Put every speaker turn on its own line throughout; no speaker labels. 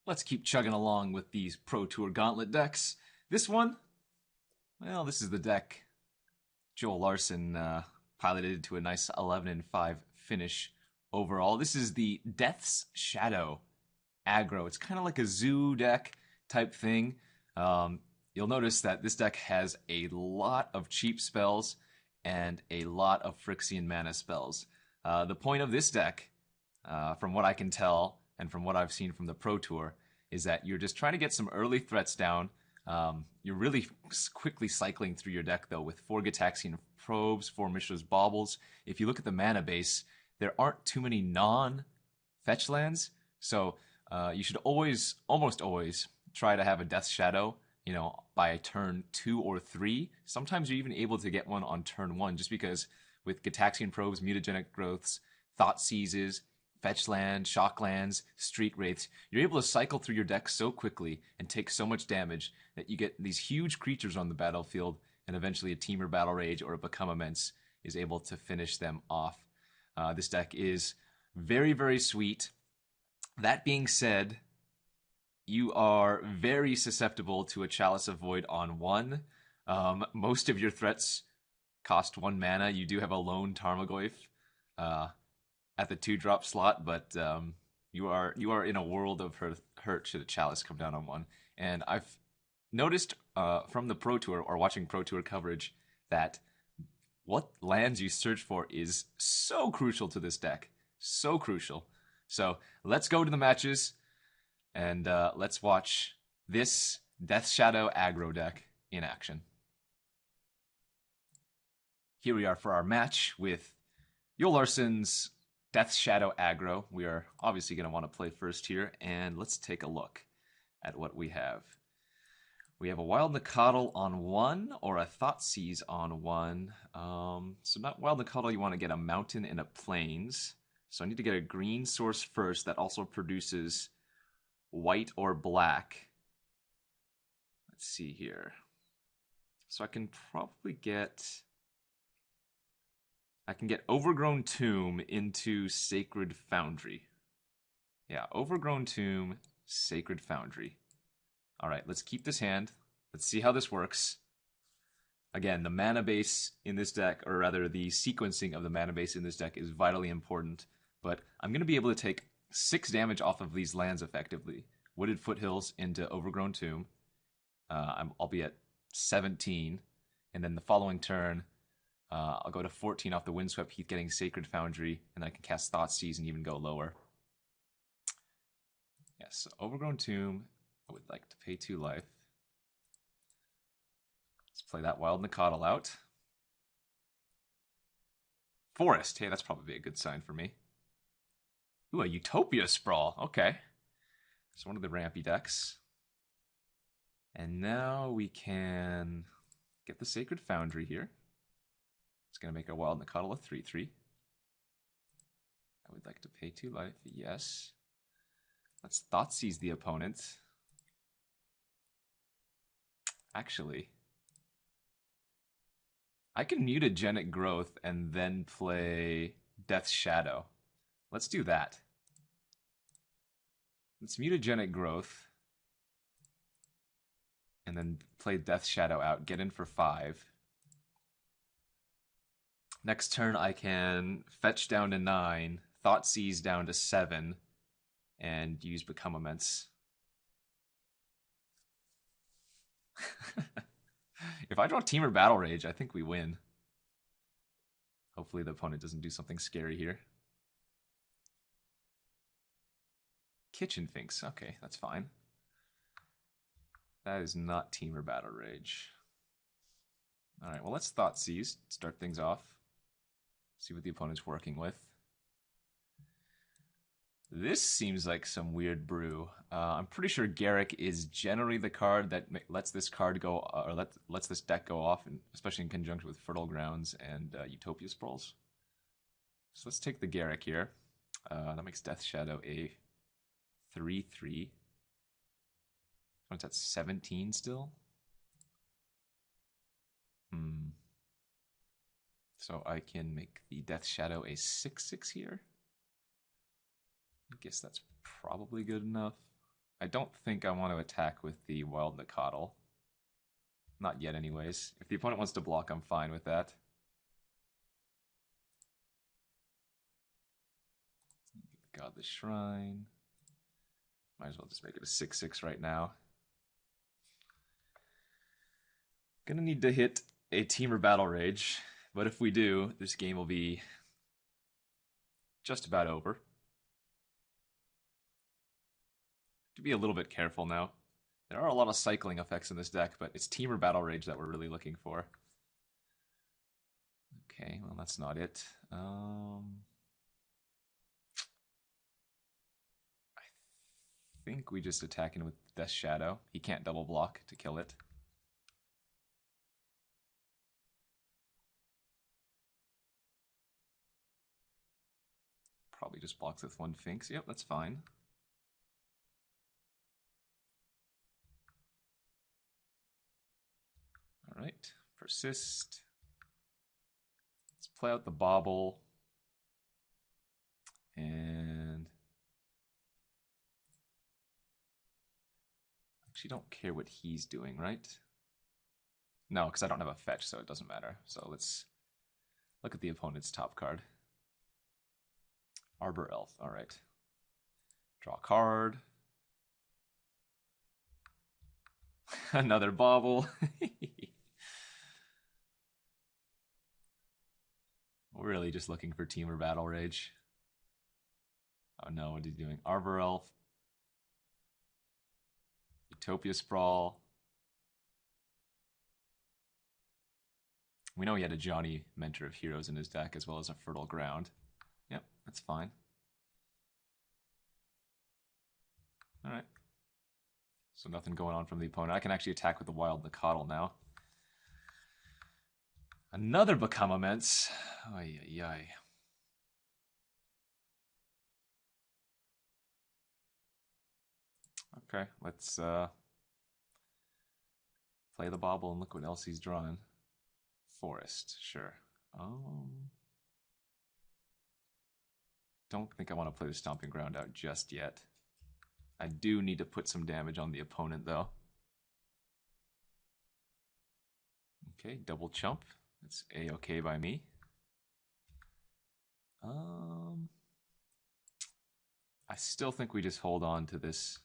Let's keep chugging along with these Pro Tour Gauntlet decks. This one, well, this is the deck Joel Larsson piloted to a nice 11-5 finish overall. This is the Death's Shadow Aggro. It's kind of like a zoo deck type thing. You'll notice that this deck has a lot of cheap spells and a lot of Phyrexian mana spells. The point of this deck, from what I can tell, and from what I've seen from the Pro Tour, is that you're just trying to get some early threats down. You're really quickly cycling through your deck, though, with 4 Gitaxian Probes, 4 Mishra's Baubles. If you look at the mana base, there aren't too many non-fetch lands, so you should almost always, try to have a Death Shadow, by turn 2 or 3. Sometimes you're even able to get one on turn 1, just because with Gitaxian Probes, Mutagenic Growths, Thought Seizes, Fetch Land, Shock Lands, Street Wraiths, you're able to cycle through your deck so quickly and take so much damage that you get these huge creatures on the battlefield, and eventually a Temur Battle Rage or a Become Immense is able to finish them off. This deck is very, very sweet. That being said, you are very susceptible to a Chalice of Void on 1. Most of your threats cost 1 mana. You do have a lone Tarmogoyf at the 2-drop slot, but you are in a world of hurt should a Chalice come down on 1. And I've noticed from the Pro Tour, or watching Pro Tour coverage, that what lands you search for is so crucial to this deck. So crucial. So let's go to the matches, and let's watch this Death Shadow Aggro deck in action. Here we are for our match with Joel Larsson's Death Shadow Aggro. We are obviously going to want to play first here, and let's take a look at what we have. We have a Wild Nacatl on 1, or a Thoughtseize on 1. So not Wild Nacatl, you want to get a Mountain and a Plains. So I need to get a green source first that also produces white or black. Let's see here. So I can probably get Overgrown Tomb into Sacred Foundry. Yeah, Overgrown Tomb, Sacred Foundry. All right, let's keep this hand. Let's see how this works. Again, the mana base in this deck, or rather the sequencing of the mana base in this deck, is vitally important. But I'm going to be able to take 6 damage off of these lands effectively. Wooded Foothills into Overgrown Tomb. I'll be at 17. And then the following turn, I'll go to 14 off the Windswept Heath, getting Sacred Foundry, and then I can cast Thoughtseize and even go lower. Yes, Overgrown Tomb. I would like to pay 2 life. Let's play that Wild Nacatl out. Forest. Hey, that's probably a good sign for me. Ooh, a Utopia Sprawl. Okay. It's one of the rampy decks. And now we can get the Sacred Foundry here. It's going to make a Wild Nacatl a 3/3. I would like to pay 2 life. Yes. Let's Thoughtseize the opponent. Actually, I can Mutagenic Growth and then play Death Shadow. Let's do that. Let's Mutagenic Growth and then play Death Shadow out, get in for 5. Next turn I can fetch down to 9, Thoughtseize down to 7, and use Become Immense. If I draw Temur Battle Rage, I think we win. Hopefully the opponent doesn't do something scary here. Kitchen Finks. Okay, that's fine. That is not Temur Battle Rage. Alright, well, let's Thoughtseize, start things off. See what the opponent's working with. This seems like some weird brew. I'm pretty sure Garruk is generally the card that lets this card go, or lets this deck go off, and especially in conjunction with Fertile Grounds and Utopia Sprawls. So let's take the Garruk here. That makes Death Shadow a 3/3. It's at 17 still. So I can make the Death Shadow a 6/6 here. I guess that's probably good enough. I don't think I want to attack with the Wild Nakatl. Not yet anyways. If the opponent wants to block, I'm fine with that. God, the Shrine. Might as well just make it a 6/6 right now. Gonna need to hit a Teamer Battle Rage, but if we do, this game will be just about over. To be a little bit careful now. There are a lot of cycling effects in this deck, but it's Teamer Battle Rage that we're really looking for. Okay, well that's not it. I think we just attack him with Death Shadow. He can't double block to kill it. Probably just blocks with one Finks. Yep, that's fine. Alright, persist. Let's play out the Bauble. And actually don't care what he's doing, right? No, because I don't have a fetch, so it doesn't matter. So let's look at the opponent's top card. Arbor Elf, alright. Draw a card. Another Bauble. We're really just looking for Teamer Battle Rage. Oh no, what is he doing? Arbor Elf. Utopia Sprawl. We know he had a Johnny Mentor of Heroes in his deck, as well as a Fertile Ground. Yep, that's fine. Alright. So nothing going on from the opponent. I can actually attack with the Wild Nakatl now. Another Become Immense. Ay, ay, ay. Okay, let's play the Bauble and look what else he's drawing. Forest, sure. Don't think I want to play the Stomping Ground out just yet. I do need to put some damage on the opponent, though. Okay, double chump. That's A-okay by me. I still think we just hold on to this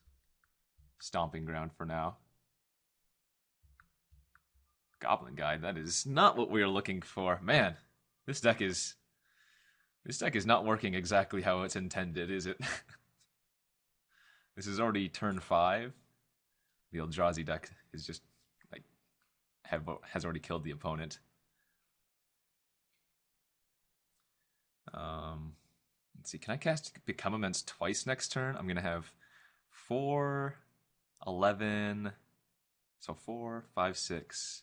Stomping Ground for now. Goblin Guide, that is not what we are looking for. Man, this deck is not working exactly how it's intended, is it? This is already turn 5. The Eldrazi deck is just like has already killed the opponent. Let's see, can I cast Become Immense twice next turn? I'm gonna have 4, 11, so 4, 5, 6.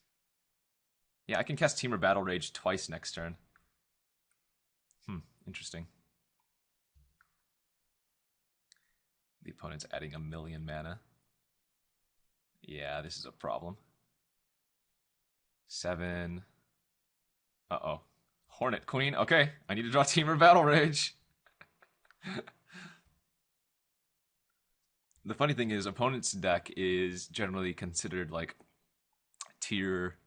Yeah, I can cast Teamer Battle Rage twice next turn. Interesting. The opponent's adding 1,000,000 mana. Yeah, this is a problem. 7. Uh-oh. Hornet Queen. Okay, I need to draw Teamer Battle Rage. The funny thing is, opponent's deck is generally considered like tier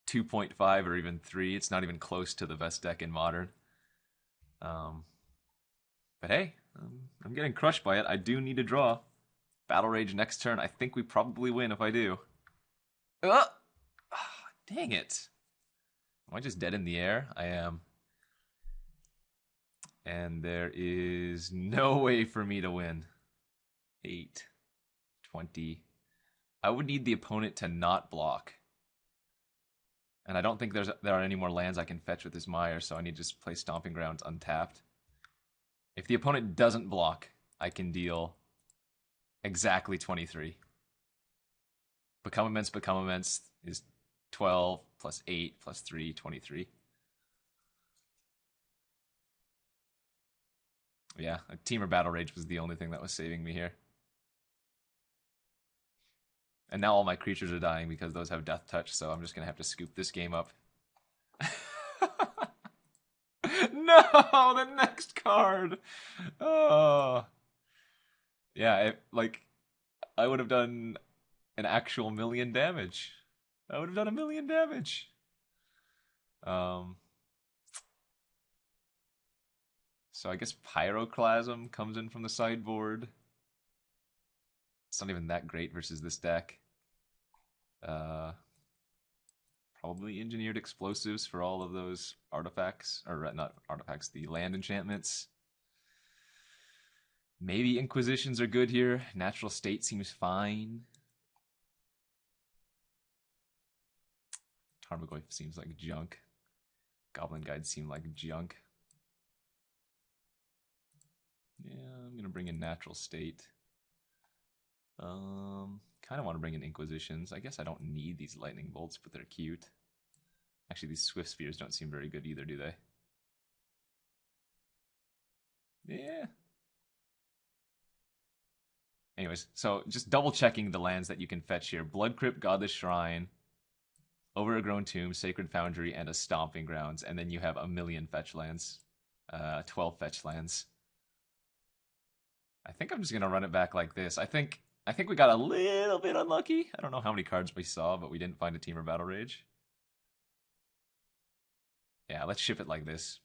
2.5 or even 3. It's not even close to the best deck in Modern. But hey, I'm getting crushed by it. I do need to draw Battle Rage next turn. I think we probably win if I do. Dang it. Am I just dead in the air? I am. And there is no way for me to win. 8, 20. I would need the opponent to not block. And I don't think there are any more lands I can fetch with this Mire, so I need to just play Stomping Grounds untapped. If the opponent doesn't block, I can deal exactly 23. Become Immense is 12 plus 8 plus 3, 23. Yeah, a Teamer Battle Rage was the only thing that was saving me here. And now all my creatures are dying because those have Death Touch, so I'm just going to have to scoop this game up. No, the next card! Oh. Yeah, I would have done an actual million damage. I would have done 1,000,000 damage. So I guess Pyroclasm comes in from the sideboard. It's not even that great versus this deck. Probably Engineered Explosives for all of those artifacts. Or not artifacts, the land enchantments. Maybe Inquisitions are good here. Natural State seems fine. Tarmogoyf seems like junk. Goblin Guides seem like junk. Yeah, I'm gonna bring in Natural State. Kind of want to bring in Inquisitions. I guess I don't need these Lightning Bolts, but they're cute. Actually, these Swift Spheres don't seem very good either, do they? Yeah. Anyways, so just double checking the lands that you can fetch here. Blood Crypt, Godless Shrine, Overgrown Tomb, Sacred Foundry, and a Stomping Grounds. And then you have 1,000,000 fetch lands. 12 fetch lands. I think I'm just going to run it back like this. I think we got a little bit unlucky. I don't know how many cards we saw, but we didn't find a Temur Battle Rage. Yeah, let's ship it like this.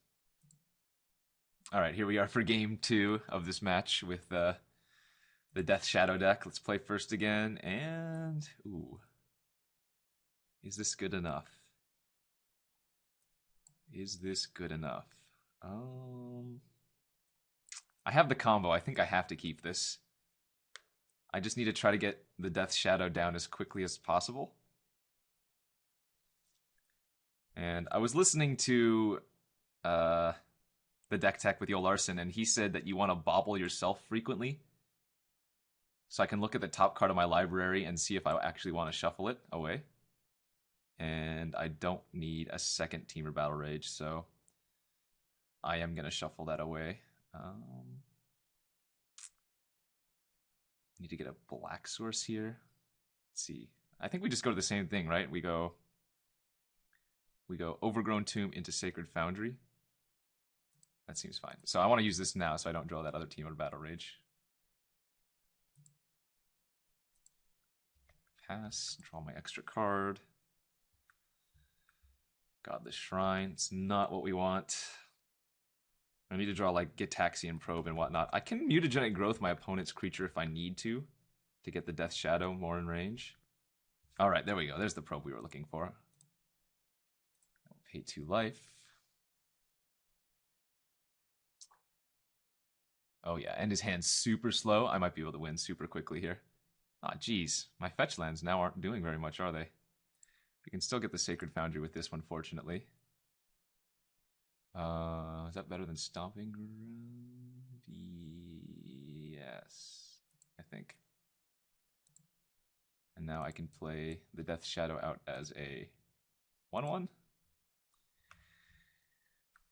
All right, here we are for game 2 of this match with the Death Shadow deck. Let's play first again, and ooh, is this good enough? Is this good enough? I have the combo. I think I have to keep this. I just need to try to get the Death Shadow down as quickly as possible. And I was listening to the deck tech with Larsson, and he said that you want to bobble yourself frequently. So I can look at the top card of my library and see if I actually want to shuffle it away. And I don't need a second Temur Battle Rage, so I am going to shuffle that away. Need to get a black source here. Let's see. I think we just go to the same thing, right? We go Overgrown Tomb into Sacred Foundry. That seems fine. So I want to use this now so I don't draw that other Temur Battle Rage. Pass, draw my extra card. Godless Shrine. It's not what we want. I need to draw like Gitaxian Probe and whatnot. I can Mutagenic Growth my opponent's creature if I need to get the Death Shadow more in range. All right, there we go. There's the probe we were looking for. I'll pay 2 life. Oh yeah, and his hand's super slow. I might be able to win super quickly here. Ah, geez. My fetch lands now aren't doing very much, are they? We can still get the Sacred Foundry with this one, fortunately. Is that better than Stomping Ground? Yes, I think. And now I can play the Death Shadow out as a 1/1.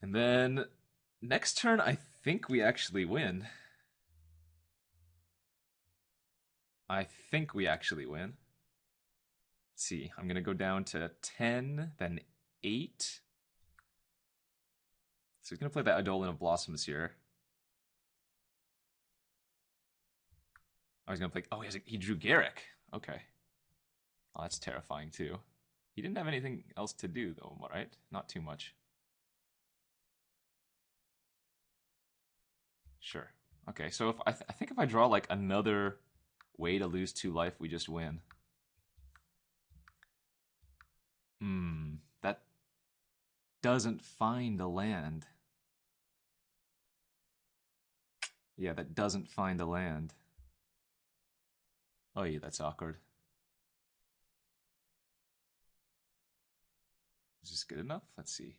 And then next turn, I think we actually win. Let's see, I'm going to go down to 10, then 8. So he's going to play that Eidolon of Blossoms here. Oh, he's going to play... Oh, he drew Garruk. Okay. Oh, that's terrifying, too. He didn't have anything else to do, though, right? Not too much. Sure. Okay, so if I think if I draw, like, another way to lose 2 life, we just win. That doesn't find a land. Yeah, that doesn't find a land. Oh yeah, that's awkward. Is this good enough? Let's see.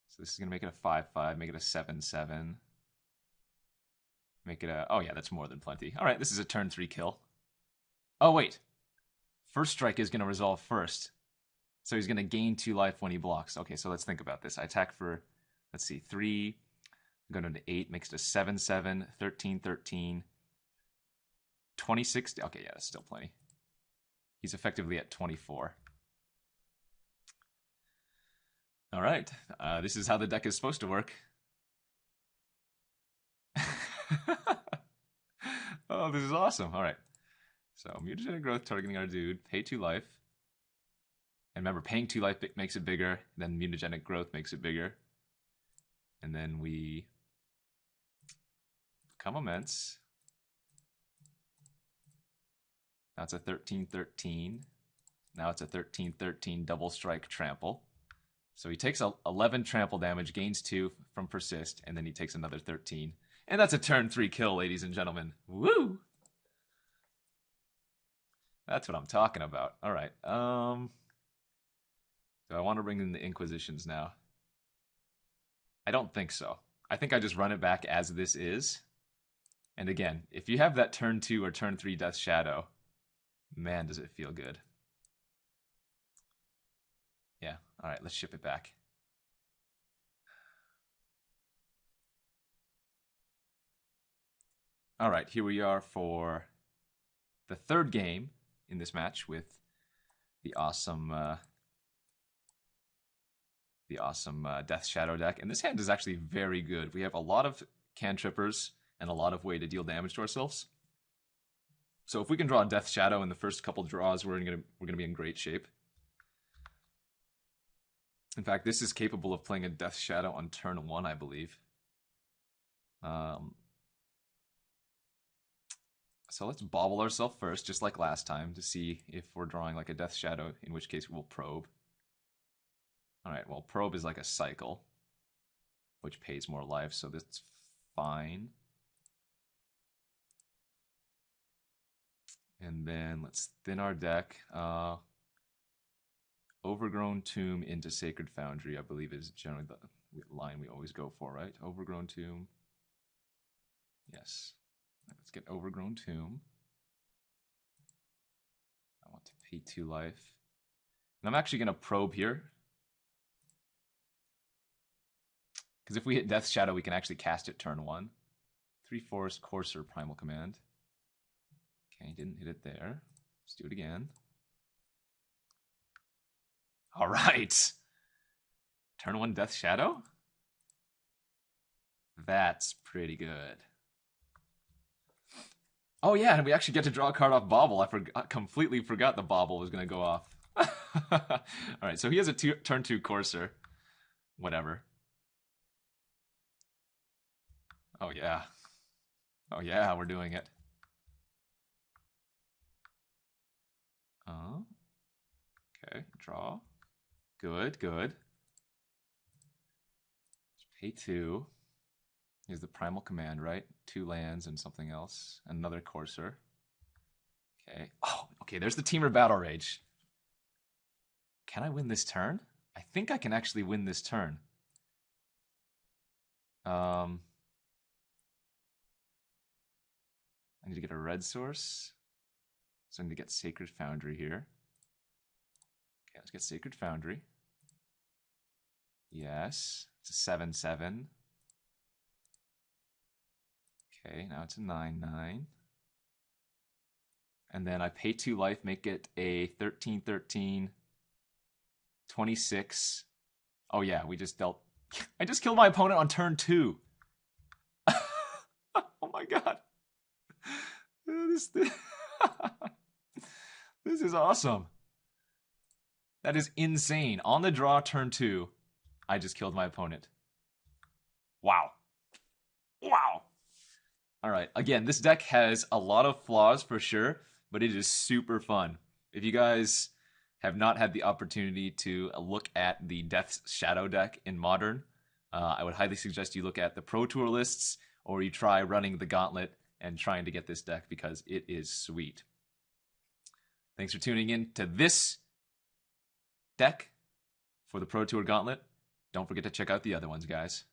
So this is going to make it a 5/5, make it a 7/7. Make it a... Oh yeah, that's more than plenty. All right, this is a turn 3 kill. Oh wait. First strike is going to resolve first. So he's going to gain 2 life when he blocks. Okay, so let's think about this. I attack for, let's see, 3. I'm going to 8, makes it a 7/7, 13/13, 26. Okay, yeah, that's still plenty. He's effectively at 24. All right, this is how the deck is supposed to work. Oh, this is awesome. All right. So mutagenic growth targeting our dude. Pay 2 life. And remember, paying 2 life makes it bigger. Then mutagenic growth makes it bigger. And then we become immense. Now it's a 13-13. Now it's a 13-13 double strike trample. So he takes 11 trample damage, gains 2 from persist, and then he takes another 13. And that's a turn 3 kill, ladies and gentlemen. Woo! That's what I'm talking about. All right. Do I want to bring in the Inquisitions now? I don't think so. I think I just run it back as this is. And again, if you have that turn 2 or turn 3 Death Shadow, man, does it feel good. Yeah, all right, let's ship it back. All right, here we are for the third game in this match with the awesome Death Shadow deck. And this hand is actually very good. We have a lot of cantrippers and a lot of way to deal damage to ourselves. So if we can draw Death Shadow in the first couple draws, we're gonna be in great shape. In fact, this is capable of playing a Death Shadow on turn 1, I believe. So let's bobble ourselves first, just like last time, to see if we're drawing like a Death Shadow, in which case we'll probe. Alright, well, probe is like a cycle, which pays more life, so that's fine. And then let's thin our deck. Overgrown Tomb into Sacred Foundry, I believe, is generally the line we always go for, right? Overgrown Tomb. Yes. Let's get Overgrown Tomb. I want to pay 2 life. And I'm actually going to probe here. Because if we hit Death Shadow, we can actually cast it turn 1. 3 Forest Courser Primal Command. Okay, didn't hit it there. Let's do it again. All right. Turn 1 Death Shadow? That's pretty good. Oh yeah, and we actually get to draw a card off Bobble. I completely forgot the Bobble was going to go off. All right, so he has a turn 2 Courser. Whatever. Oh yeah. Oh yeah, we're doing it. Okay, draw. Good, good. Pay 2. Here's the Primal Command, right? 2 lands and something else. Another Courser. Okay. Oh, okay, there's the Teamer Battle Rage. Can I win this turn? I think I can actually win this turn. I need to get a red source. So I need to get Sacred Foundry here. Okay, let's get Sacred Foundry. Yes, it's a 7/7. Okay, now it's a 9/9. And then I pay 2 life, make it a 13/13, 26. Oh yeah, we just dealt. I just killed my opponent on turn 2. Oh my god. This is awesome. That is insane. On the draw, turn 2, I just killed my opponent. Wow. Wow. All right. Again, this deck has a lot of flaws for sure, but it is super fun. If you guys have not had the opportunity to look at the Death Shadow deck in Modern, I would highly suggest you look at the Pro Tour lists, or you try running the Gauntlet and trying to get this deck because it is sweet. Thanks for tuning in to this deck for the Pro Tour Gauntlet. Don't forget to check out the other ones, guys.